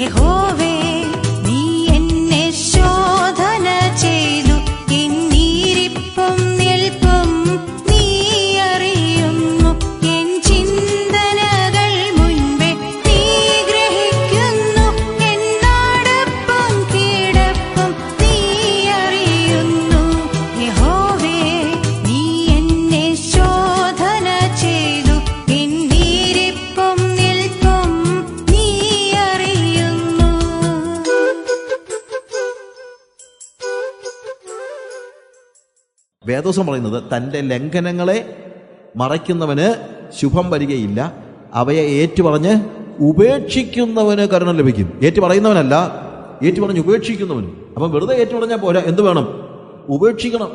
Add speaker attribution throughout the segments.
Speaker 1: യഹോവേ, നീ എന്നെ ശോധന ചെയ്തു, എന്നീരിപ്പും നിൽപ്പും നീ അറിയുന്നു. എൻ ചിന്തനകൾ മുൻപേ നീ ഗ്രഹിക്കുന്നു, എൻ നടപ്പും കിടപ്പും നീ അറിയുന്നു. യഹോവേ, നീ എന്നെ ശോധന ചെയ്തു, എന്നീരിപ്പും നിൽപ്പും നീ അറിയുന്നു.
Speaker 2: വേദോസം പറയുന്നത് തൻ്റെ ലംഘനങ്ങളെ മറയ്ക്കുന്നവന് ശുഭം വരികയില്ല, അവയെ ഏറ്റുപറഞ്ഞ് ഉപേക്ഷിക്കുന്നവന് കരുണ ലഭിക്കും. ഏറ്റുപറയുന്നവനല്ല, ഏറ്റുപറഞ്ഞ് ഉപേക്ഷിക്കുന്നവന്. അപ്പം വെറുതെ ഏറ്റുപറഞ്ഞാൽ പോരാ, എന്ത് വേണം? ഉപേക്ഷിക്കണം.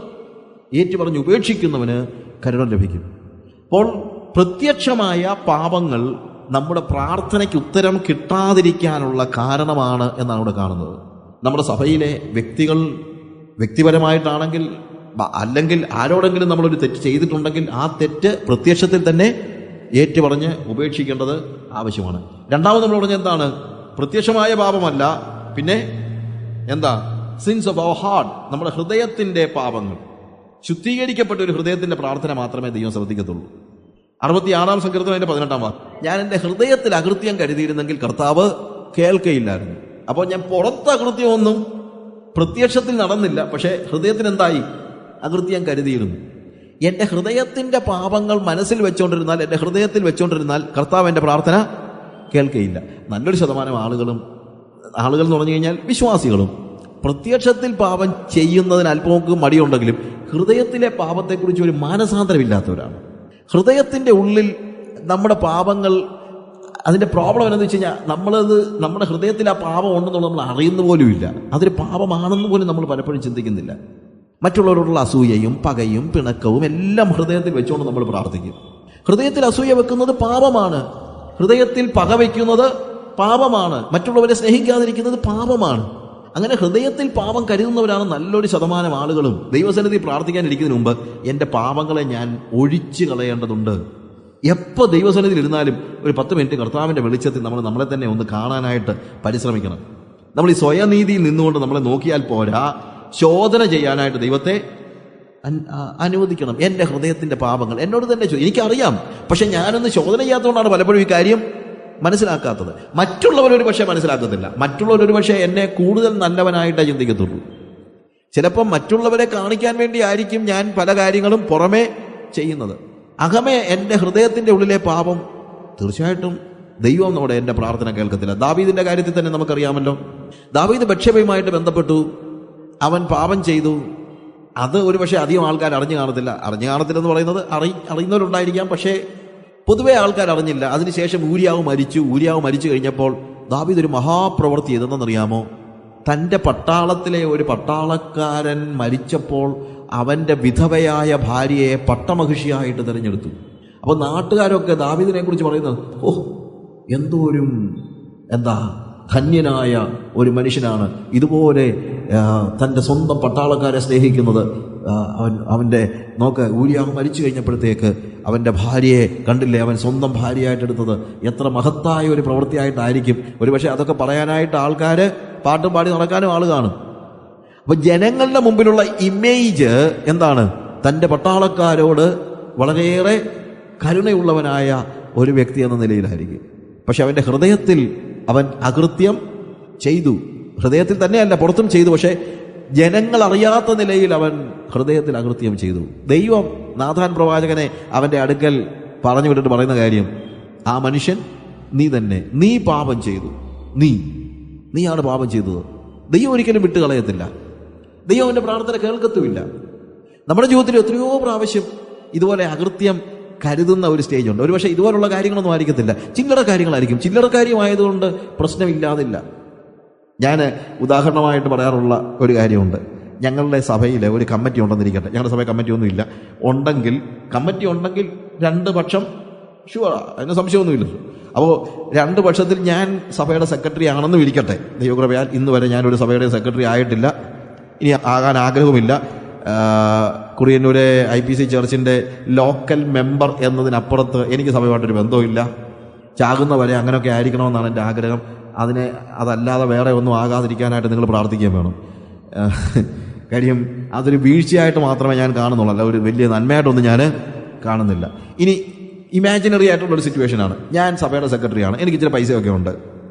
Speaker 2: ഏറ്റുപറഞ്ഞ് ഉപേക്ഷിക്കുന്നവന് കരുണ ലഭിക്കും. അപ്പോൾ പ്രത്യക്ഷമായ പാപങ്ങൾ നമ്മുടെ പ്രാർത്ഥനയ്ക്ക് ഉത്തരം കിട്ടാതിരിക്കാനുള്ള കാരണമാണ് എന്നാണ് ഇവിടെ കാണുന്നത്. നമ്മുടെ സഭയിലെ വ്യക്തികൾ വ്യക്തിപരമായിട്ടാണെങ്കിൽ അല്ലെങ്കിൽ ആരോടെങ്കിലും നമ്മളൊരു തെറ്റ് ചെയ്തിട്ടുണ്ടെങ്കിൽ ആ തെറ്റ് പ്രത്യക്ഷത്തിൽ തന്നെ ഏറ്റുപറഞ്ഞ് ഉപേക്ഷിക്കേണ്ടത് ആവശ്യമാണ്. രണ്ടാമത് നമ്മൾ പറഞ്ഞ എന്താണ്? പ്രത്യക്ഷമായ പാപമല്ല, പിന്നെ എന്താ? സിൻസ് ഓഫ് അവർ ഹാർട്ട്, നമ്മുടെ ഹൃദയത്തിൻ്റെ പാപങ്ങൾ. ശുദ്ധീകരിക്കപ്പെട്ട ഒരു ഹൃദയത്തിൻ്റെ പ്രാർത്ഥന മാത്രമേ ദൈവം ശ്രദ്ധിക്കത്തുള്ളൂ. 66-ാം സങ്കീർത്തനം അതിൻ്റെ 18-ാം വാക്യം, ഞാൻ എൻ്റെ ഹൃദയത്തിൽ അകൃത്യം കരുതിയിരുന്നെങ്കിൽ കർത്താവ് കേൾക്കയില്ലായിരുന്നു. അപ്പോൾ ഞാൻ പുറത്ത് അകൃത്യമൊന്നും പ്രത്യക്ഷത്തിൽ നടന്നില്ല, പക്ഷേ ഹൃദയത്തിന് എന്തായി? അകൃത്യം കരുതിയിരുന്നു. എൻ്റെ ഹൃദയത്തിൻ്റെ പാപങ്ങൾ മനസ്സിൽ വെച്ചുകൊണ്ടിരുന്നാൽ, എൻ്റെ ഹൃദയത്തിൽ വെച്ചുകൊണ്ടിരുന്നാൽ കർത്താവ് എൻ്റെ പ്രാർത്ഥന കേൾക്കയില്ല. നല്ലൊരു ശതമാനം ആളുകൾ എന്ന് പറഞ്ഞു കഴിഞ്ഞാൽ വിശ്വാസികളും പ്രത്യക്ഷത്തിൽ പാപം ചെയ്യുന്നതിന് അല്പമൊക്കെ മടിയുണ്ടെങ്കിലും ഹൃദയത്തിലെ പാപത്തെക്കുറിച്ച് ഒരു മാനസാന്തരമില്ലാത്തവരാണ്. ഹൃദയത്തിൻ്റെ ഉള്ളിൽ നമ്മുടെ പാപങ്ങൾ, അതിൻ്റെ പ്രോബ്ലം എന്താണെന്ന് വെച്ച് കഴിഞ്ഞാൽ നമ്മുടെ ഹൃദയത്തിൽ ആ പാപം ഉണ്ടെന്നുള്ളത് നമ്മൾ അറിയുന്ന പോലുമില്ല. അതൊരു പാപമാണെന്ന് പോലും നമ്മൾ പലപ്പോഴും ചിന്തിക്കുന്നില്ല. മറ്റുള്ളവരോടുള്ള അസൂയയും പകയും പിണക്കവും എല്ലാം ഹൃദയത്തിൽ വെച്ചുകൊണ്ട് നമ്മൾ പ്രാർത്ഥിക്കും. ഹൃദയത്തിൽ അസൂയ വെക്കുന്നത് പാപമാണ്, ഹൃദയത്തിൽ പക വയ്ക്കുന്നത് പാപമാണ്, മറ്റുള്ളവരെ സ്നേഹിക്കാതിരിക്കുന്നത് പാപമാണ്. അങ്ങനെ ഹൃദയത്തിൽ പാപം കരുതുന്നവരാണ് നല്ലൊരു ശതമാനം ആളുകളും. ദൈവസന്നിധി പ്രാർത്ഥിക്കാനിരിക്കുന്നതിന് മുമ്പ് എൻ്റെ പാപങ്ങളെ ഞാൻ ഒഴിച്ചു കളയേണ്ടതുണ്ട്. എപ്പോൾ ദൈവസന്നിധിയിൽ ഇരുന്നാലും ഒരു 10 മിനിറ്റ് കർത്താവിൻ്റെ വെളിച്ചത്തിൽ നമ്മളെ തന്നെ ഒന്ന് കാണാനായിട്ട് പരിശ്രമിക്കണം. നമ്മൾ ഈ സ്വയനീതിയിൽ നിന്നുകൊണ്ട് നമ്മളെ നോക്കിയാൽ പോരാ, ശോധന ചെയ്യാനായിട്ട് ദൈവത്തെ അനുവദിക്കണം. എൻ്റെ ഹൃദയത്തിൻ്റെ പാപങ്ങൾ എന്നോട് തന്നെ എനിക്കറിയാം, പക്ഷെ ഞാനൊന്ന് ശോധന ചെയ്യാത്തതുകൊണ്ടാണ് പലപ്പോഴും ഈ കാര്യം മനസ്സിലാക്കാത്തത്. മറ്റുള്ളവരൊരു പക്ഷേ മനസ്സിലാക്കത്തില്ല. മറ്റുള്ളവരൊരു പക്ഷേ എന്നെ കൂടുതൽ നല്ലവനായിട്ടേ ചിന്തിക്കത്തുള്ളൂ. ചിലപ്പം മറ്റുള്ളവരെ കാണിക്കാൻ വേണ്ടി ആയിരിക്കും ഞാൻ പല കാര്യങ്ങളും പുറമേ ചെയ്യുന്നത്. അകമേ എൻ്റെ ഹൃദയത്തിൻ്റെ ഉള്ളിലെ പാപം തീർച്ചയായിട്ടും ദൈവം നമ്മുടെ എൻ്റെ പ്രാർത്ഥന കേൾക്കത്തില്ല. ദാവീദിൻ്റെ കാര്യത്തിൽ തന്നെ നമുക്കറിയാമല്ലോ. ദാവീദ് ബത്ശേബയുമായിട്ട് ബന്ധപ്പെട്ടു, അവൻ പാപം ചെയ്തു. അത് ഒരു പക്ഷേ അധികം ആൾക്കാർ അറിഞ്ഞു കാണത്തില്ലെന്ന് പറയുന്നത് അറിയുന്നവരുണ്ടായിരിക്കാം, പക്ഷേ പൊതുവേ ആൾക്കാർ അറിഞ്ഞില്ല. അതിനുശേഷം ഊരിയാവ് മരിച്ചു കഴിഞ്ഞപ്പോൾ ദാവീദ് ഒരു മഹാപ്രവൃത്തി ചെയ്തെന്നറിയാമോ? തൻ്റെ പട്ടാളത്തിലെ ഒരു പട്ടാളക്കാരൻ മരിച്ചപ്പോൾ അവൻ്റെ വിധവയായ ഭാര്യയെ പട്ടമഹിഷിയായിട്ട് തിരഞ്ഞെടുത്തു. അപ്പോൾ നാട്ടുകാരൊക്കെ ദാവീദിനെ കുറിച്ച് പറയുന്നത്, എന്തോരും ധന്യനായ ഒരു മനുഷ്യനാണ്, ഇതുപോലെ തൻ്റെ സ്വന്തം പട്ടാളക്കാരെ സ്നേഹിക്കുന്നത്. അവൻ്റെ ഊരിയാവ് മരിച്ചു കഴിഞ്ഞപ്പോഴത്തേക്ക് അവൻ്റെ ഭാര്യയെ കണ്ടില്ലേ, അവൻ സ്വന്തം ഭാര്യയായിട്ടെടുത്തത് എത്ര മഹത്തായ ഒരു പ്രവൃത്തിയായിട്ടായിരിക്കും. ഒരുപക്ഷെ അതൊക്കെ പറയാനായിട്ട് ആൾക്കാർ പാട്ടും പാടി നടക്കാനും ആൾ കാണും. അപ്പോൾ ജനങ്ങളുടെ മുമ്പിലുള്ള ഇമേജ് എന്താണ്? തൻ്റെ പട്ടാളക്കാരോട് വളരെയേറെ കരുണയുള്ളവനായ ഒരു വ്യക്തി എന്ന നിലയിലായിരിക്കും. പക്ഷെ അവൻ്റെ ഹൃദയത്തിൽ അവൻ അകൃത്യം ചെയ്തു. ഹൃദയത്തിൽ തന്നെയല്ല, പുറത്തും ചെയ്തു. പക്ഷേ ജനങ്ങൾ അറിയാത്ത നിലയിൽ അവൻ ഹൃദയത്തിൽ അകൃത്യം ചെയ്തു. ദൈവം നാഥാൻ പ്രവാചകനെ അവൻ്റെ അടുക്കൽ പറഞ്ഞു വിട്ടിട്ട് പറയുന്ന കാര്യം, ആ മനുഷ്യൻ നീ പാപം ചെയ്തു, നീയാണ് പാപം ചെയ്തത്. ദൈവം ഒരിക്കലും വിട്ടുകളയത്തില്ല. ദൈവം അവൻ്റെ പ്രാർത്ഥന കേൾക്കത്തുമില്ല. നമ്മുടെ ജീവിതത്തിൽ എത്രയോ പ്രാവശ്യം ഇതുപോലെ അകൃത്യം കരുതുന്ന ഒരു സ്റ്റേജ് ഉണ്ട്. ഒരുപക്ഷെ ഇതുപോലുള്ള കാര്യങ്ങളൊന്നും ആയിരിക്കത്തില്ല, ചില്ലറ കാര്യങ്ങളായിരിക്കും. ചില്ലറ കാര്യമായതുകൊണ്ട് പ്രശ്നമില്ലാതില്ല. ഞാൻ ഉദാഹരണമായിട്ട് പറയാറുള്ള ഒരു കാര്യമുണ്ട്. ഞങ്ങളുടെ സഭയിൽ ഒരു കമ്മിറ്റി ഉണ്ടെന്നിരിക്കട്ടെ. ഞങ്ങളുടെ സഭയിൽ കമ്മിറ്റി ഒന്നുമില്ല. കമ്മിറ്റി ഉണ്ടെങ്കിൽ 2 പക്ഷം ഷുവറാ, അതിന് സംശയമൊന്നുമില്ല. അപ്പോൾ 2 പക്ഷത്തിൽ ഞാൻ സഭയുടെ സെക്രട്ടറി ആണെന്നും ഇരിക്കട്ടെ. ദൈവകൃപയാൽ ഇന്ന് വരെ ഞാനൊരു സഭയുടെ സെക്രട്ടറി ആയിട്ടില്ല, ഇനി ആകാൻ ആഗ്രഹവുമില്ല. കുറിയന്നൂരെ IPC ചർച്ചിൻ്റെ ലോക്കൽ മെമ്പർ എന്നതിനപ്പുറത്ത് എനിക്ക് സഭയുമായിട്ടൊരു ബന്ധവുമില്ല. ചാകുന്ന വരെ അങ്ങനെയൊക്കെ ആയിരിക്കണമെന്നാണ് എൻ്റെ ആഗ്രഹം. അതല്ലാതെ വേറെ ഒന്നും ആകാതിരിക്കാനായിട്ട് നിങ്ങൾ പ്രാർത്ഥിക്കുകയും വേണം. കാര്യം അതൊരു വീഴ്ചയായിട്ട് മാത്രമേ ഞാൻ കാണുന്നുള്ളൂ, അല്ല ഒരു വലിയ നന്മയായിട്ടൊന്നും ഞാൻ കാണുന്നില്ല. ഇനി ഇമാജിനറി ആയിട്ടുള്ളൊരു സിറ്റുവേഷനാണ്. ഞാൻ സഭയുടെ സെക്രട്ടറിയാണ്, എനിക്ക് ഇച്ചിരി പൈസയൊക്കെ ഉണ്ട്,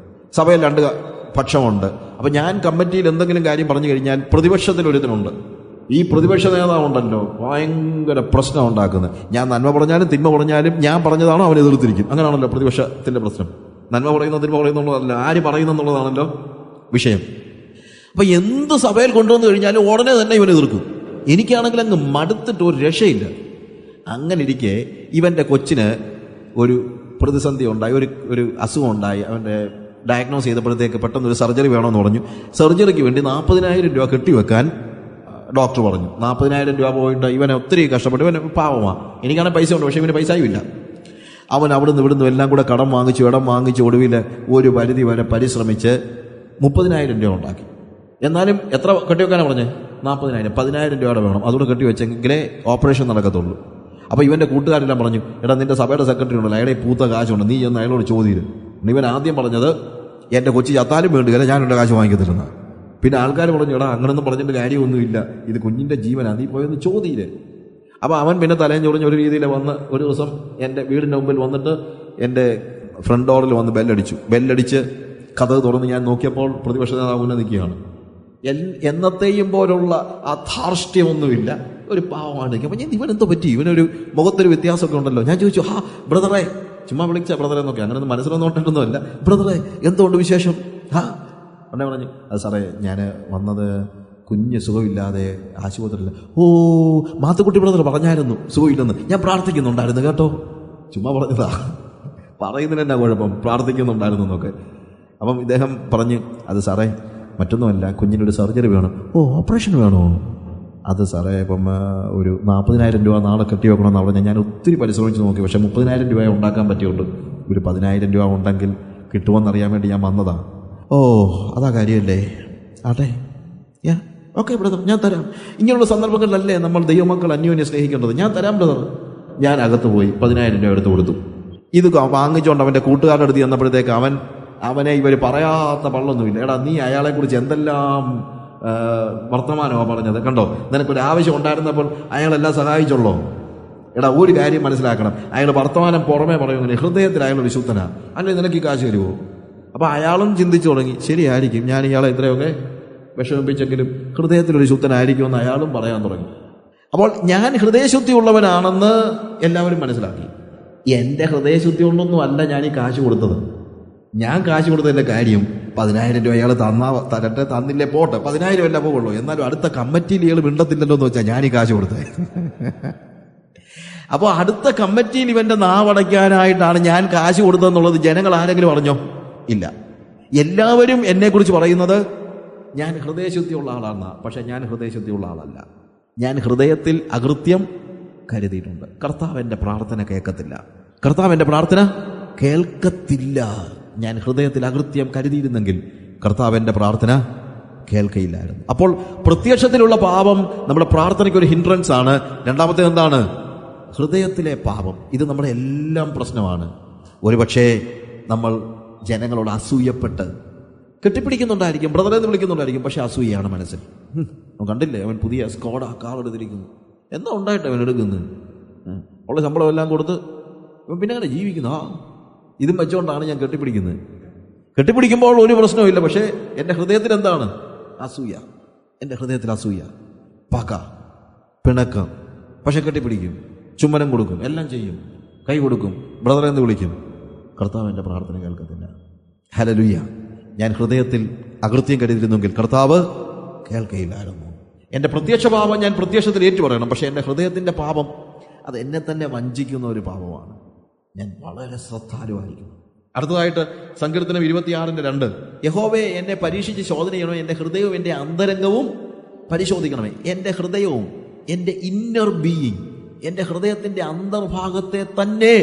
Speaker 2: സഭയിൽ 2 പക്ഷമുണ്ട്. അപ്പം ഞാൻ കമ്മിറ്റിയിൽ എന്തെങ്കിലും കാര്യം പറഞ്ഞു കഴിഞ്ഞാൽ പ്രതിപക്ഷത്തിലൊരുത്തനുണ്ട്. ഈ പ്രതിപക്ഷ നേതാവുണ്ടല്ലോ ഭയങ്കര പ്രശ്നം ഉണ്ടാക്കുന്നത്. ഞാൻ നന്മ പറഞ്ഞാലും തിന്മ പറഞ്ഞാലും ഞാൻ പറഞ്ഞതാണോ അവനെ എതിർത്തിരിക്കും. അങ്ങനെയാണല്ലോ പ്രതിപക്ഷത്തിൻ്റെ പ്രശ്നം. നന്മ പറയുന്ന തിന്മ പറയുന്നുള്ളതല്ല, ആര് പറയുന്നെന്നുള്ളതാണല്ലോ വിഷയം. അപ്പം എന്ത് സഭയിൽ കൊണ്ടുവന്നു കഴിഞ്ഞാലും ഉടനെ തന്നെ ഇവൻ എതിർക്കും. എനിക്കാണെങ്കിൽ അങ്ങ് മടുത്തിട്ട് ഒരു രക്ഷയില്ല. അങ്ങനെ ഇരിക്കെ ഇവൻ്റെ കൊച്ചിന് ഒരു പ്രതിസന്ധി ഉണ്ടായി, ഒരു അസുഖം ഉണ്ടായി. അവൻ്റെ ഡയഗ്നോസ് ചെയ്തപ്പോഴത്തേക്ക് പെട്ടെന്ന് ഒരു സർജറി വേണമെന്ന് പറഞ്ഞു. സർജറിക്ക് വേണ്ടി 40,000 രൂപ കെട്ടിവെക്കാൻ ഡോക്ടർ പറഞ്ഞു. 40,000 രൂപ പോയിട്ട് ഇവനെ ഒത്തിരി കഷ്ടപ്പെട്ടു. ഇവൻ പാവമാണ്, എനിക്കാണെങ്കിൽ പൈസ ഉണ്ട്, പക്ഷേ ഇവന് പൈസയും ഇല്ല. അവൻ അവിടുന്ന് ഇവിടുന്ന് എല്ലാം കൂടെ കടം വാങ്ങിച്ചു, ഇടം വാങ്ങിച്ചു, ഒടുവിൽ ഒരു പരിധി വരെ പരിശ്രമിച്ച് 30,000 രൂപ ഉണ്ടാക്കി. എന്നാലും എത്ര കെട്ടിവെക്കാനാണ് പറഞ്ഞത്? 40,000. 10,000 രൂപയുടെ വേണം, അതുകൂടെ കെട്ടിവെച്ചെങ്കിലേ ഓപ്പറേഷൻ നടക്കത്തുള്ളൂ. അപ്പോൾ ഇവൻ്റെ കൂട്ടുകാരെല്ലാം പറഞ്ഞു, എടാ നിൻ്റെ സഭയുടെ സെക്രട്ടറി ഉണ്ടല്ലോ, അയാളെ പൂത്ത കാശുണ്ട്, നീ ചെന്ന് അയാളോട് ചോദിയിരും. ഇവൻ ആദ്യം പറഞ്ഞത് എൻ്റെ കൊച്ചി ചത്താലും വേണ്ടില്ല, ഞാൻ എൻ്റെ കാശ് വാങ്ങിക്കത്തില്ലെന്ന്. പിന്നെ ആൾക്കാർ പറഞ്ഞു, എടാ അങ്ങനൊന്നും പറഞ്ഞിട്ട് കാര്യമൊന്നുമില്ല, ഇത് കുഞ്ഞിൻ്റെ ജീവനാണ്, നീ പോയെന്ന് ചോദിയില്ലേ. അപ്പോൾ അവൻ പിന്നെ തലയും ചൊറിഞ്ഞ് ഒരു രീതിയിൽ വന്ന് ഒരു ദിവസം എൻ്റെ വീടിൻ്റെ മുമ്പിൽ വന്നിട്ട് എൻ്റെ ഫ്രണ്ട് ഡോറിൽ വന്ന് ബെല്ലടിച്ച് കതക് തുറന്ന് ഞാൻ നോക്കിയപ്പോൾ പ്രതിപക്ഷ നേതാവ് മുന്നേ നിൽക്കുകയാണ്. എന്നത്തെയും പോലുള്ള ആ ധാർഷ്ട്യമൊന്നുമില്ല, ഒരു പാവമാണ് നിൽക്കുക. അപ്പം ഞാൻ ഇവനെന്തോ പറ്റി, ഇവനൊരു മുഖത്തൊരു വ്യത്യാസമൊക്കെ ഉണ്ടല്ലോ. ഞാൻ ചോദിച്ചു, ബ്രദറെ, ചുമ്മാ വിളിച്ച ബ്രദറെ എന്നൊക്കെ, അങ്ങനെയൊന്നും മനസ്സിലൊന്നും നോട്ടിട്ടൊന്നുമല്ല. ബ്രദറെ എന്തുകൊണ്ട് വിശേഷം? ഉടനെ പറഞ്ഞു, അത് സാറേ ഞാൻ വന്നത് കുഞ്ഞ് സുഖമില്ലാതെ ആശുപത്രിയിൽ. ഓ, മാത്തുക്കുട്ടി ബ്രദർ പറഞ്ഞായിരുന്നു സുഖമില്ലെന്ന്, ഞാൻ പ്രാർത്ഥിക്കുന്നുണ്ടായിരുന്നു കേട്ടോ. ചുമ്മാ പറഞ്ഞതാ, പറയുന്നതിന് എന്നാ കുഴപ്പം, പ്രാർത്ഥിക്കുന്നുണ്ടായിരുന്നു എന്നൊക്കെ. അപ്പം ഇദ്ദേഹം പറഞ്ഞ്, അത് സാറേ മറ്റൊന്നുമല്ല, കുഞ്ഞിനൊരു സർജറി വേണം. ഓ, ഓപ്പറേഷൻ വേണോ? അത് സാറേ ഇപ്പം ഒരു 40,000 രൂപ നാളെ കെട്ടി വെക്കണമെന്ന് പറഞ്ഞാൽ ഞാൻ ഒത്തിരി പരിശ്രമിച്ച് നോക്കി, പക്ഷേ 30,000 രൂപ ഉണ്ടാക്കാൻ പറ്റിയുള്ളൂ. ഒരു 10,000 രൂപ ഉണ്ടെങ്കിൽ കിട്ടുമെന്നറിയാൻ വേണ്ടി ഞാൻ വന്നതാണ്. ഓ, അതാ കാര്യമല്ലേ? ആട്ടെ, ഓക്കെ ബ്രദർ, ഞാൻ തരാം. ഇങ്ങനെയുള്ള സന്ദർഭങ്ങളിലല്ലേ നമ്മൾ ദൈവമക്കൾ അന്യോന്യം സ്നേഹിക്കേണ്ടത്. ഞാൻ തരാം ബ്രദർ. ഞാൻ അകത്ത് പോയി 10,000 രൂപ എടുത്ത് കൊടുത്തു. ഇത് വാങ്ങിച്ചുകൊണ്ട് അവൻ്റെ കൂട്ടുകാരുടെ അടുത്ത് ചെന്നപ്പോഴത്തേക്ക് അവനെ ഇവർ പറയാത്ത പള്ളൊന്നുമില്ല. എടാ, നീ അയാളെക്കുറിച്ച് എന്തെല്ലാം വർത്തമാനമാണ് പറഞ്ഞത് കണ്ടോ, നിനക്കൊരു ആവശ്യം ഉണ്ടായിരുന്നപ്പോൾ അയാളെല്ലാം സഹായിച്ചുള്ളോ? എടാ, ഒരു കാര്യം മനസ്സിലാക്കണം, അയാൾ വർത്തമാനം പുറമേ പറയുമെങ്കിൽ ഹൃദയത്തിൽ അയാൾ വിശുദ്ധനാ, അല്ലെങ്കിൽ നിനക്ക് ഈ കാശ് തരുമോ? അപ്പോൾ അയാളും ചിന്തിച്ചു തുടങ്ങി, ശരിയായിരിക്കും, ഞാൻ ഇയാളെ ഇത്രയൊക്കെ വിഷമിപ്പിച്ചെങ്കിലും ഹൃദയത്തിലൊരു ശുദ്ധനായിരിക്കുമെന്ന് അയാളും പറയാൻ തുടങ്ങി. അപ്പോൾ ഞാൻ ഹൃദയശുദ്ധി ഉള്ളവനാണെന്ന് എല്ലാവരും മനസ്സിലാക്കി. എൻ്റെ ഹൃദയശുദ്ധി കൊണ്ടൊന്നും അല്ല ഞാൻ ഈ കാശ് കൊടുത്തത്. ഞാൻ കാശ് കൊടുത്തതിൻ്റെ കാര്യം 10,000 രൂപ അയാൾ തരട്ടെ, തന്നില്ലേ പോട്ടെ, 10,000 അല്ല പോകുള്ളൂ, എന്നാലും അടുത്ത കമ്മിറ്റിയിൽ ഇയാൾ മിണ്ടത്തില്ലല്ലോ എന്ന് വെച്ചാൽ ഞാൻ ഈ കാശ് കൊടുത്തത്. അപ്പോൾ അടുത്ത കമ്മിറ്റിയിൽ ഇവൻ്റെ നാവടയ്ക്കാനായിട്ടാണ് ഞാൻ കാശ് കൊടുത്തതെന്നുള്ളത് ജനങ്ങൾ ആരെങ്കിലും അറിഞ്ഞോ? ഇല്ല. എല്ലാവരും എന്നെക്കുറിച്ച് പറയുന്നത് ഞാൻ ഹൃദയശുദ്ധിയുള്ള ആളാണെന്നാണ്. പക്ഷെ ഞാൻ ഹൃദയശുദ്ധിയുള്ള ആളല്ല. ഞാൻ ഹൃദയത്തിൽ അകൃത്യം കരുതിയിട്ടുണ്ട്. കർത്താവ് എൻ്റെ പ്രാർത്ഥന കേൾക്കത്തില്ല. കർത്താവ് എൻ്റെ പ്രാർത്ഥന കേൾക്കത്തില്ല. ഞാൻ ഹൃദയത്തിൽ അകൃത്യം കരുതിയിരുന്നെങ്കിൽ കർത്താവ് എൻ്റെ പ്രാർത്ഥന കേൾക്കയില്ലായിരുന്നു. അപ്പോൾ പ്രത്യക്ഷത്തിലുള്ള പാപം നമ്മുടെ പ്രാർത്ഥനയ്ക്ക് ഒരു ഹിൻഡ്രൻസ് ആണ്. രണ്ടാമത്തേത് എന്താണ്? ഹൃദയത്തിലെ പാപം. ഇത് നമ്മുടെ എല്ലാം പ്രശ്നമാണ്. ഒരുപക്ഷേ നമ്മൾ ജനങ്ങളോട് അസൂയപ്പെട്ട് കെട്ടിപ്പിടിക്കുന്നുണ്ടായിരിക്കും, ബ്രദറെ എന്ന് വിളിക്കുന്നുണ്ടായിരിക്കും, പക്ഷെ അസൂയാണ് മനസ്സിൽ. കണ്ടില്ലേ, അവൻ പുതിയ സ്കോഡ കാർ എടുത്തിരിക്കുന്നു, എന്താ ഉണ്ടായിട്ട് അവൻ എടുക്കുന്നത്, ഉള്ള ശമ്പളം എല്ലാം കൊടുത്ത് പിന്നെ അങ്ങനെ ജീവിക്കുന്നു. ഇതും വെച്ചുകൊണ്ടാണ് ഞാൻ കെട്ടിപ്പിടിക്കുന്നത്. കെട്ടിപ്പിടിക്കുമ്പോൾ ഒരു പ്രശ്നവുമില്ല, പക്ഷേ എൻ്റെ ഹൃദയത്തിൽ എന്താണ്? അസൂയ. എൻ്റെ ഹൃദയത്തിൽ അസൂയ, പക, പിണക്കം. പക്ഷെ കെട്ടിപ്പിടിക്കും, ചുമ്മനം കൊടുക്കും, എല്ലാം ചെയ്യും, കൈ കൊടുക്കും, ബ്രദറെ എന്ന് വിളിക്കും. കർത്താവ് എൻ്റെ പ്രാർത്ഥന കേൾക്കത്തില്ല. ഹല്ലേലൂയ. ഞാൻ ഹൃദയത്തിൽ അകൃത്യം കരുതിയിരുന്നെങ്കിൽ കർത്താവ് കേൾക്കയില്ലായിരുന്നു. എൻ്റെ പ്രത്യക്ഷ പാപം ഞാൻ പ്രത്യക്ഷത്തിൽ ഏറ്റു പറയണം, പക്ഷേ എൻ്റെ ഹൃദയത്തിൻ്റെ പാപം അത് എന്നെ തന്നെ വഞ്ചിക്കുന്ന ഒരു പാപമാണ്. ഞാൻ വളരെ ശ്രദ്ധാലുവായിരിക്കുന്നു. അടുത്തതായിട്ട് സങ്കീർത്തനം 26:2, യഹോവേ എന്നെ പരീക്ഷിച്ച് ശോധന ചെയ്യണമേ, എൻ്റെ ഹൃദയവും എൻ്റെ അന്തരംഗവും പരിശോധിക്കണമേ. എൻ്റെ ഹൃദയവും എൻ്റെ ഇന്നർ ബീയിങ്, എൻ്റെ ഹൃദയത്തിൻ്റെ അന്തർഭാഗത്തെ തന്നെ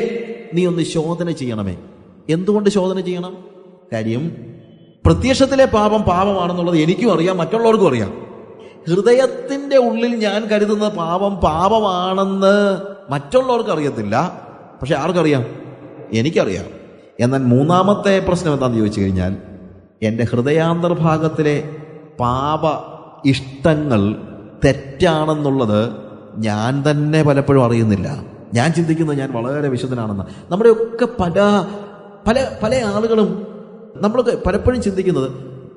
Speaker 2: നീ ഒന്ന് ശോധന ചെയ്യണമേ. എന്തുകൊണ്ട് ശോധന ചെയ്യണം? കാര്യം പ്രത്യക്ഷത്തിലെ പാപം പാപമാണെന്നുള്ളത് എനിക്കും അറിയാം, മറ്റുള്ളവർക്കും അറിയാം. ഹൃദയത്തിൻ്റെ ഉള്ളിൽ ഞാൻ കരുതുന്ന പാപം പാപമാണെന്ന് മറ്റുള്ളവർക്ക് അറിയത്തില്ല, പക്ഷെ ആർക്കറിയാം? എനിക്കറിയാം. എന്നാൽ മൂന്നാമത്തെ പ്രശ്നം എന്താണെന്ന് ചോദിച്ചു കഴിഞ്ഞാൽ, എൻ്റെ ഹൃദയാന്തർഭാഗത്തിലെ പാപ ഇഷ്ടങ്ങൾ തെറ്റാണെന്നുള്ളത് ഞാൻ തന്നെ പലപ്പോഴും അറിയുന്നില്ല. ഞാൻ ചിന്തിക്കുന്നത് ഞാൻ വളരെ വിശുദ്ധനാണെന്ന്. നമ്മുടെയൊക്കെ പല ആളുകളും നമ്മളൊക്കെ പലപ്പോഴും ചിന്തിക്കുന്നത്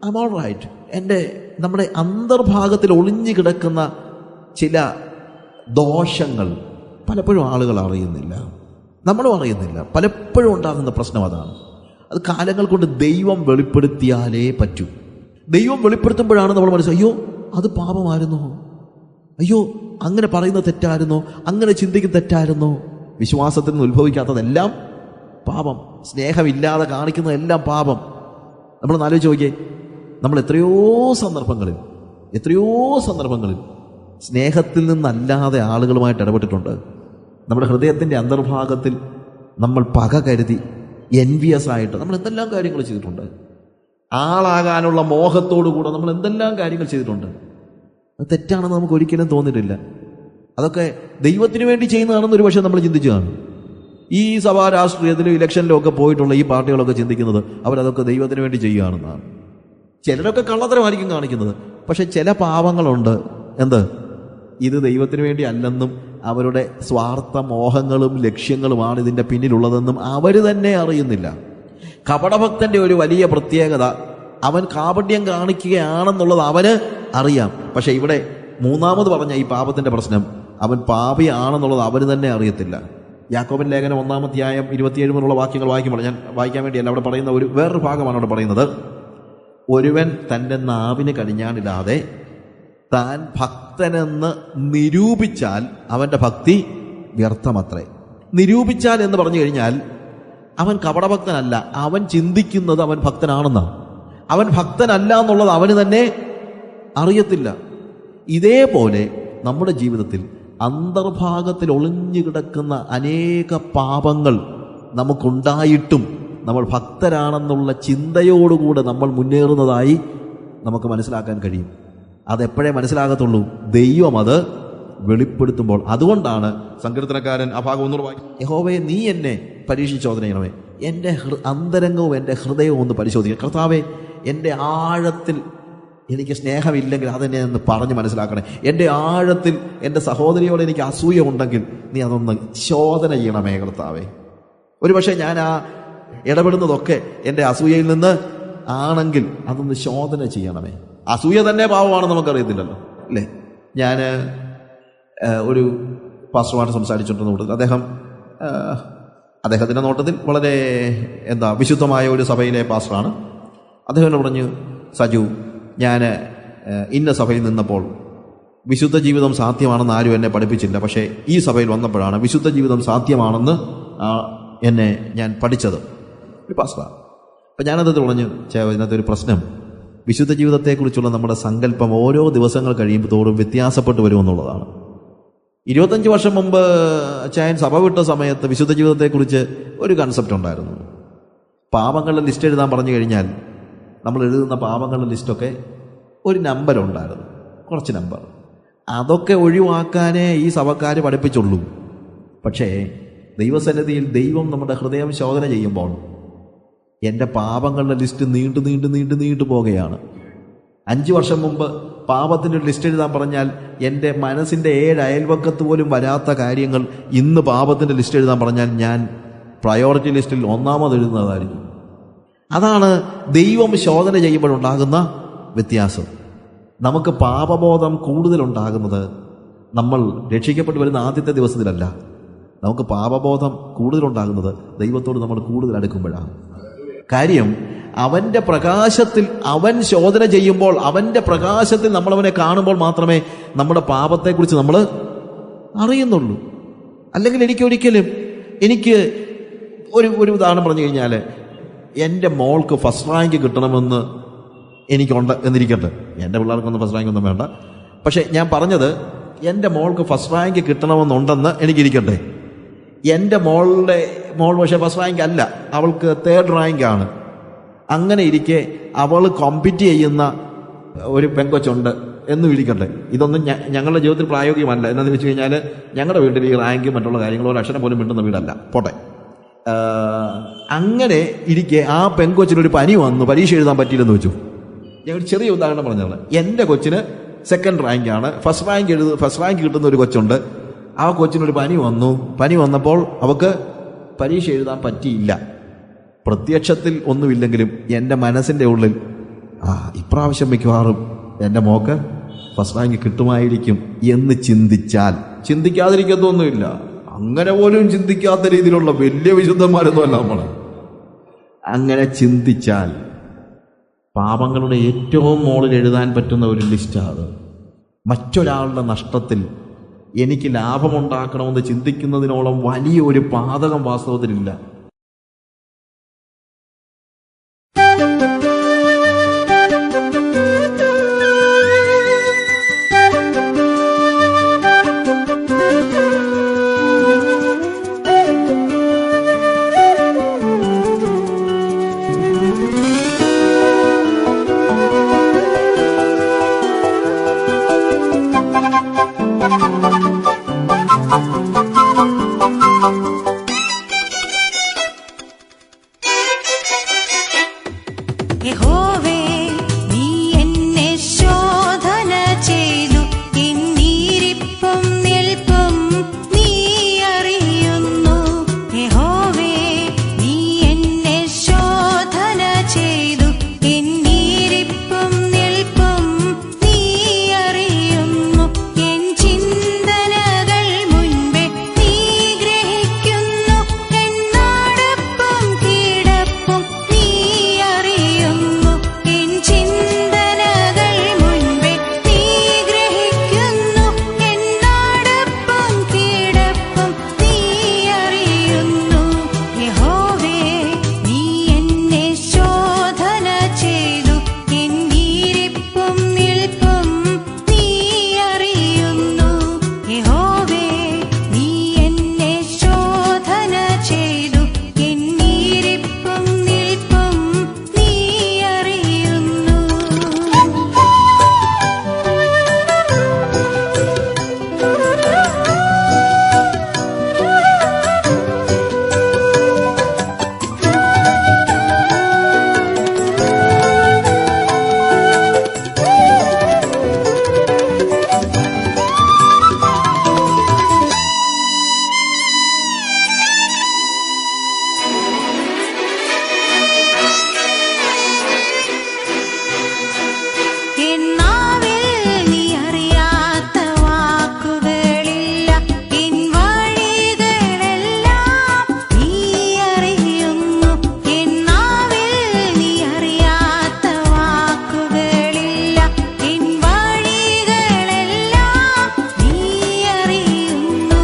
Speaker 2: ഐ ആം ഓൾ റൈറ്റ്. നമ്മുടെ അന്തർഭാഗത്തിൽ ഒളിഞ്ഞു കിടക്കുന്ന ചില ദോഷങ്ങൾ പലപ്പോഴും ആളുകൾ അറിയുന്നില്ല, നമ്മളും അറിയുന്നില്ല. പലപ്പോഴും ഉണ്ടാകുന്ന പ്രശ്നം അതാണ്. അത് കാലങ്ങൾ കൊണ്ട് ദൈവം വെളിപ്പെടുത്തിയാലേ പറ്റൂ. ദൈവം വെളിപ്പെടുത്തുമ്പോഴാണ് നമ്മൾ മനസ്സിലാക്കുക, അയ്യോ അത് പാപമായിരുന്നോ, അയ്യോ അങ്ങനെ പറയുന്നത് തെറ്റായിരുന്നോ, അങ്ങനെ ചിന്തിക്കുന്ന തെറ്റായിരുന്നോ. വിശ്വാസത്തിൽ നിന്ന് ഉത്ഭവിക്കാത്തതെല്ലാം പാപം, സ്നേഹമില്ലാതെ കാണിക്കുന്നതെല്ലാം പാപം. നമ്മൾ ആലോചിച്ച് നോക്കിയേ, നമ്മൾ എത്രയോ സന്ദർഭങ്ങളിൽ സ്നേഹത്തിൽ നിന്നല്ലാതെ ആളുകളുമായിട്ട് ഇടപെട്ടിട്ടുണ്ട്. നമ്മുടെ ഹൃദയത്തിൻ്റെ അന്തർഭാഗത്തിൽ നമ്മൾ പക കരുതി എൻവിയസ് ആയിട്ട് നമ്മൾ എന്തെല്ലാം കാര്യങ്ങൾ ചെയ്തിട്ടുണ്ട്. ആളാകാനുള്ള മോഹത്തോടുകൂടെ നമ്മൾ എന്തെല്ലാം കാര്യങ്ങൾ ചെയ്തിട്ടുണ്ട്. അത് തെറ്റാണെന്ന് നമുക്ക് ഒരിക്കലും തോന്നിയിട്ടില്ല. അതൊക്കെ ദൈവത്തിന് വേണ്ടി ചെയ്യുന്നതാണെന്ന് ഒരു പക്ഷേ നമ്മൾ ചിന്തിച്ചു കാണും. ഈ സഭാ രാഷ്ട്രീയത്തിലും ഇലക്ഷനിലും ഒക്കെ പോയിട്ടുള്ള ഈ പാർട്ടികളൊക്കെ ചിന്തിക്കുന്നത് അവരതൊക്കെ ദൈവത്തിന് വേണ്ടി ചെയ്യുകയാണെന്നാണ്. ചിലരൊക്കെ കള്ളത്തരമായിരിക്കും കാണിക്കുന്നത്. പക്ഷെ ചില പാവങ്ങളുണ്ട്, ഇത് ദൈവത്തിന് വേണ്ടി അല്ലെന്നും അവരുടെ സ്വാർത്ഥ മോഹങ്ങളും ലക്ഷ്യങ്ങളുമാണ് ഇതിൻ്റെ പിന്നിലുള്ളതെന്നും അവർ തന്നെ അറിയുന്നില്ല. കപടഭക്തന്റെ ഒരു വലിയ പ്രത്യേകത, അവൻ കാപട്യം കാണിക്കുകയാണെന്നുള്ളത് അവന് അറിയാം. പക്ഷെ ഇവിടെ മൂന്നാമത് പറഞ്ഞ ഈ പാപത്തിന്റെ പ്രശ്നം, അവൻ പാപിയാണെന്നുള്ളത് അവന് തന്നെ അറിയത്തില്ല. യാക്കോബിൻ ലേഖനം 1-ാം അധ്യായം 27 മുതലുള്ള വാക്യങ്ങൾ വായിക്കുമ്പോൾ, ഞാൻ വായിക്കാൻ വേണ്ടിയല്ല, അവിടെ പറയുന്ന വേറൊരു ഭാഗമാണ് അവിടെ പറയുന്നത്. ഒരുവൻ തൻ്റെ നാവിന് കടിഞ്ഞാണിടാതെ താൻ ഭക്തനെന്ന് നിരൂപിച്ചാൽ അവൻ്റെ ഭക്തി വ്യർത്ഥമത്രേ. നിരൂപിച്ചാൽ എന്ന് പറഞ്ഞു കഴിഞ്ഞാൽ അവൻ കപടഭക്തനല്ല, അവൻ ചിന്തിക്കുന്നത് അവൻ ഭക്തനാണെന്നാണ്. അവൻ ഭക്തനല്ല എന്നുള്ളത് അവന് തന്നെ അറിയത്തില്ല. ഇതേപോലെ നമ്മുടെ ജീവിതത്തിൽ അന്തർഭാഗത്തിൽ ഒളിഞ്ഞു കിടക്കുന്ന അനേക പാപങ്ങൾ നമുക്കുണ്ടായിട്ടും നമ്മൾ ഭക്തരാണെന്നുള്ള ചിന്തയോടുകൂടെ നമ്മൾ മുന്നേറുന്നതായി നമുക്ക് മനസ്സിലാക്കാൻ കഴിയും. അതെപ്പോഴേ മനസ്സിലാകത്തുള്ളൂ, ദൈവം അത് വെളിപ്പെടുത്തുമ്പോൾ. അതുകൊണ്ടാണ് സങ്കീർത്തനക്കാരൻ ആ ഭാഗം ഒന്നുകൂടെ വായിക്കും. യഹോവേ, നീ എന്നെ പരീക്ഷിച്ചോദന ചെയ്യണമേ, എൻ്റെ അന്തരംഗവും എൻ്റെ ഹൃദയവും ഒന്ന് പരിശോധിക്കുക. കർത്താവേ, എൻ്റെ ആഴത്തിൽ എനിക്ക് സ്നേഹമില്ലെങ്കിൽ അതെന്നെ ഒന്ന് പറഞ്ഞ് മനസ്സിലാക്കണേ. എൻ്റെ ആഴത്തിൽ എൻ്റെ സഹോദരിയോട് എനിക്ക് അസൂയ ഉണ്ടെങ്കിൽ നീ അതൊന്ന് ശോധന ചെയ്യണമേ കർത്താവേ. ഒരുപക്ഷെ ഞാൻ ആ ഇടപെടുന്നതൊക്കെ എൻ്റെ അസൂയയിൽ നിന്ന് ആണെങ്കിൽ അതൊന്ന് ശോധന ചെയ്യണമേ. അസൂയ തന്നെ പാവമാണെന്ന് നമുക്കറിയത്തില്ലല്ലോ, അല്ലേ? ഞാൻ ഒരു പാസ്റ്ററുമായിട്ട് സംസാരിച്ചിട്ടുണ്ടെന്ന് കൂട്ടത്തിൽ അദ്ദേഹത്തിൻ്റെ നോട്ടത്തിൽ വളരെ വിശുദ്ധമായ ഒരു സഭയിലെ പാസ്റ്ററാണ്. അദ്ദേഹം പറഞ്ഞു, സജു, ഞാൻ ഇന്ന സഭയിൽ നിന്നപ്പോൾ വിശുദ്ധ ജീവിതം സാധ്യമാണെന്ന് ആരും എന്നെ പഠിപ്പിച്ചില്ല. പക്ഷേ ഈ സഭയിൽ വന്നപ്പോഴാണ് വിശുദ്ധ ജീവിതം സാധ്യമാണെന്ന് എന്നെ ഞാൻ പഠിച്ചത്. ഒരു പാസ്റ്ററാണ്. അപ്പം ഞാനത് പറഞ്ഞു, ഇതിനകത്ത് ഒരു പ്രശ്നം, വിശുദ്ധ ജീവിതത്തെക്കുറിച്ചുള്ള നമ്മുടെ സങ്കല്പം ഓരോ ദിവസങ്ങൾ കഴിയുമ്പോൾ തോറും വ്യത്യാസപ്പെട്ടു വരുമെന്നുള്ളതാണ്. 25 വർഷം മുമ്പ് ചായൻ സഭ വിട്ട സമയത്ത് വിശുദ്ധ ജീവിതത്തെക്കുറിച്ച് ഒരു കൺസെപ്റ്റ് ഉണ്ടായിരുന്നു. പാപങ്ങളുടെ ലിസ്റ്റ് എഴുതാൻ പറഞ്ഞു കഴിഞ്ഞാൽ നമ്മൾ എഴുതുന്ന പാപങ്ങളുടെ ലിസ്റ്റൊക്കെ ഒരു നമ്പറുണ്ടായിരുന്നു, കുറച്ച് നമ്പർ. അതൊക്കെ ഒഴിവാക്കാനേ ഈ സഭക്കാർ പഠിപ്പിച്ചുള്ളൂ. പക്ഷേ ദൈവസന്നിധിയിൽ ദൈവം നമ്മുടെ ഹൃദയം ശോധന ചെയ്യുമ്പോൾ എൻ്റെ പാപങ്ങളുടെ ലിസ്റ്റ് നീണ്ടു പോകുകയാണ്. 5 വർഷം മുമ്പ് പാപത്തിൻ്റെ ഒരു ലിസ്റ്റ് എഴുതാൻ പറഞ്ഞാൽ എൻ്റെ മനസ്സിൻ്റെ 7 അയൽവക്കത്ത് പോലും വരാത്ത കാര്യങ്ങൾ ഇന്ന് പാപത്തിൻ്റെ ലിസ്റ്റ് എഴുതാൻ പറഞ്ഞാൽ ഞാൻ പ്രയോറിറ്റി ലിസ്റ്റിൽ 1ാമത് എഴുതുന്നതായിരിക്കും. അതാണ് ദൈവം ശോധന ചെയ്യുമ്പോഴുണ്ടാകുന്ന വ്യത്യാസം. നമുക്ക് പാപബോധം കൂടുതലുണ്ടാകുന്നത് നമ്മൾ രക്ഷിക്കപ്പെട്ടു വരുന്ന ആദ്യത്തെ ദിവസത്തിലല്ല. നമുക്ക് പാപബോധം കൂടുതലുണ്ടാകുന്നത് ദൈവത്തോട് നമ്മൾ കൂടുതൽ അടുക്കുമ്പോഴാണ്. കാര്യം, അവൻ്റെ പ്രകാശത്തിൽ അവൻ ശോധന ചെയ്യുമ്പോൾ, അവൻ്റെ പ്രകാശത്തിൽ നമ്മളവനെ കാണുമ്പോൾ മാത്രമേ നമ്മുടെ പാപത്തെക്കുറിച്ച് നമ്മൾ അറിയുന്നുള്ളൂ. അല്ലെങ്കിൽ എനിക്ക് ഒരു ഉദാഹരണം പറഞ്ഞു കഴിഞ്ഞാൽ, എൻ്റെ മോൾക്ക് ഫസ്റ്റ് റാങ്ക് കിട്ടണമെന്ന് എനിക്കുണ്ട് എന്നിരിക്കട്ടെ. എൻ്റെ പിള്ളേർക്കൊന്നും ഫസ്റ്റ് റാങ്ക് ഒന്നും വേണ്ട. പക്ഷേ ഞാൻ പറഞ്ഞത്, എൻ്റെ മോൾക്ക് ഫസ്റ്റ് റാങ്ക് കിട്ടണമെന്നുണ്ടെന്ന് എനിക്കിരിക്കട്ടെ. എൻ്റെ മോൾ പക്ഷേ ഫസ്റ്റ് റാങ്ക് അല്ല, അവൾക്ക് 3rd റാങ്കാണ്. അങ്ങനെ ഇരിക്കെ അവൾ കോമ്പീറ്റ് ചെയ്യുന്ന ഒരു പെങ്കൊച്ചുണ്ട് എന്നും ഇരിക്കട്ടെ. ഇതൊന്നും ഞങ്ങളുടെ ജീവിതത്തിൽ പ്രായോഗികമല്ല. എന്താണെന്ന് വെച്ച് കഴിഞ്ഞാൽ, ഞങ്ങളുടെ വീട്ടിൽ ഈ റാങ്ക് മറ്റുള്ള കാര്യങ്ങളോ ഒരു അക്ഷരം പോലും മിണ്ടുന്ന വീടല്ല, പോട്ടെ. അങ്ങനെ ഇരിക്കെ ആ പെൺകൊച്ചിനൊരു പനി വന്നു, പരീക്ഷ എഴുതാൻ പറ്റിയില്ലെന്ന് വെച്ചു. ഞാൻ ഒരു ചെറിയ ഉദാഹരണം പറഞ്ഞാണ്. എൻ്റെ കൊച്ചിന് സെക്കൻഡ് റാങ്കാണ്. ഫസ്റ്റ് റാങ്ക് കിട്ടുന്ന ഒരു കൊച്ചുണ്ട്. ആ കൊച്ചിനൊരു പനി വന്നപ്പോൾ അവൾക്ക് പരീക്ഷ എഴുതാൻ പറ്റിയില്ല. പ്രത്യക്ഷത്തിൽ ഒന്നുമില്ലെങ്കിലും എൻ്റെ മനസ്സിൻ്റെ ഉള്ളിൽ ഇപ്രാവശ്യം മിക്കവാറും എൻ്റെ മോക്ക് ഫസ്റ്റ് റാങ്ക് കിട്ടുമായിരിക്കും എന്ന് ചിന്തിക്കാതിരിക്കത്തൊന്നുമില്ല. അങ്ങനെ പോലും ചിന്തിക്കാത്ത രീതിയിലുള്ള വലിയ വിശുദ്ധന്മാരൊന്നും അല്ല നമ്മൾ. അങ്ങനെ ചിന്തിച്ചാൽ പാപങ്ങളുടെ ഏറ്റവും മുകളിൽ എഴുതാൻ പറ്റുന്ന ഒരു ലിസ്റ്റാണ്. മറ്റൊരാളുടെ നഷ്ടത്തിൽ എനിക്ക് ലാഭമുണ്ടാക്കണമെന്ന് ചിന്തിക്കുന്നതിനോളം വലിയ ഒരു പാതകം വാസ്തവത്തിലില്ല.
Speaker 1: യഹോവേ, നീ എന്നെ ശോധന ചെയ്തു, എന്നീരിപ്പും നിൽപ്പും നീ അറിയുന്നു. യഹോവേ, നീ എന്നെ ശോധന ചെയ്തു, എന്നീരിപ്പും നിൽപ്പും നീ അറിയുന്നു. എൻ ചിന്തനകൾ മുൻപേ നീ ഗ്രഹിക്കുന്നു, എൻ നടപ്പും കിടപ്പും നീ അറിയുന്നു. എൻ ചിന്തനകൾ മുൻപേ നീ ഗ്രഹിക്കുന്നു, എൻ നടപ്പും കിടപ്പും നീ അറിയുന്നു. യഹോവേ, നീ എന്നെ ശോധന ചെയ്തു, എന്നീരിപ്പും നിൽപ്പും നീ അറിയുന്നു. യഹോവേ, നീ എന്നെ ശോധന ചെയ്തു, എന്നീരിപ്പും നിൽപ്പും നീ അറിയുന്നു. എന്നാവിൽ നീ അറിയാത്ത വാക്കുകളില്ല, എൻ വഴികളെല്ലാം നീ അറിയുന്നു. എന്നാവിൽ നീ അറിയാത്ത വാക്കുകളില്ല, എൻ വഴികളെല്ലാം നീ അറിയുന്നു.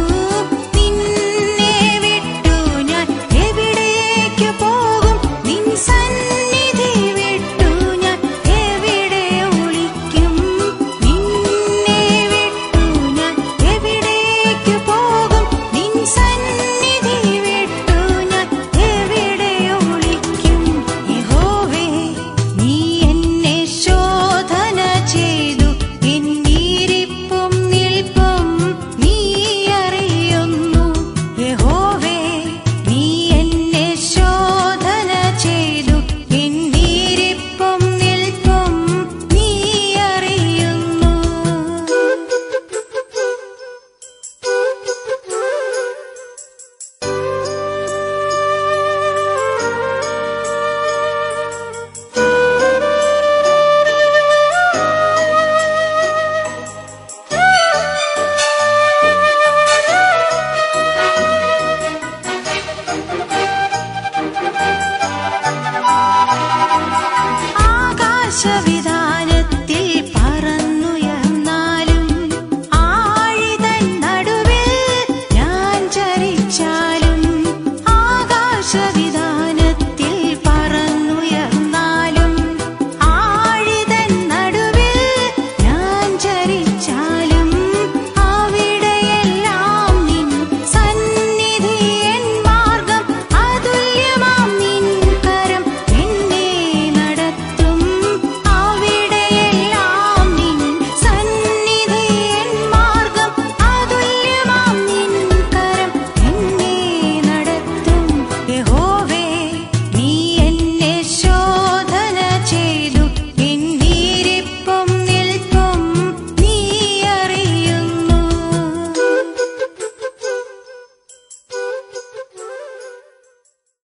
Speaker 1: നിന്നെ വിട്ടു ഞാൻ എവിടേക്ക് പോകും? നിൻ സന്നിധി വിട്ടു ഞാൻ എവിടെ ഒളിക്കും? നിന്നെ വിട്ടു ഞാൻ എവിടേക്ക് പോകും? നിൻ സന്നിധി വിട്ടു ഞാൻ എവിടെ ഒളിക്കും? യഹോവേ, നീ എന്നെ ശോധന ചെയ്തു, എന്നീരിപ്പും നിൽപ്പും നീ അറിയുന്നു. യഹോവേ, നീ എന്നെ ശോധന ചെയ്തു, എന്നീരിപ്പും നിൽപ്പും നീ അറിയുന്നു. ആകാശവിതാനത്തിൽ പറന്നുയർന്നാലും, ആഴിതൻ നടുവിൽ ഞാൻ ചരിച്ചാലും, ആകാശവിതാനത്തിൽ